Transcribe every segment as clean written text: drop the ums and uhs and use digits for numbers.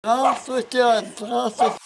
Здравствуйте, здравствуйте.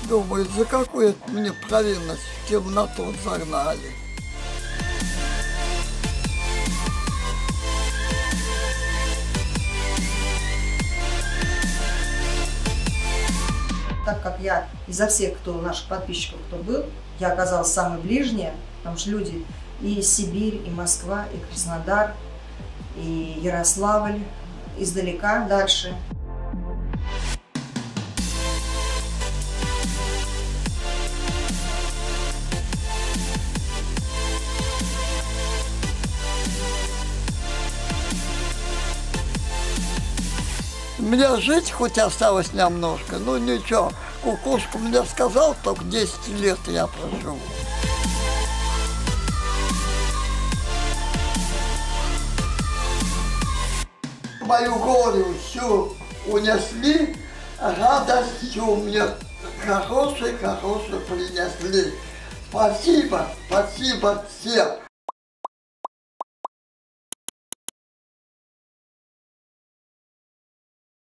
Думаю, за какую это мне провинность в темноту загнали. Так как я изо всех, кто наших подписчиков, кто был, я оказалась самой ближняя, потому что люди и Сибирь, и Москва, и Краснодар, и Ярославль, издалека дальше. У меня жить хоть осталось немножко, ну ничего. Кукушка мне сказал, только 10 лет я проживу. Мою горю всю унесли, радость всю мне хорошую принесли. Спасибо, спасибо всем.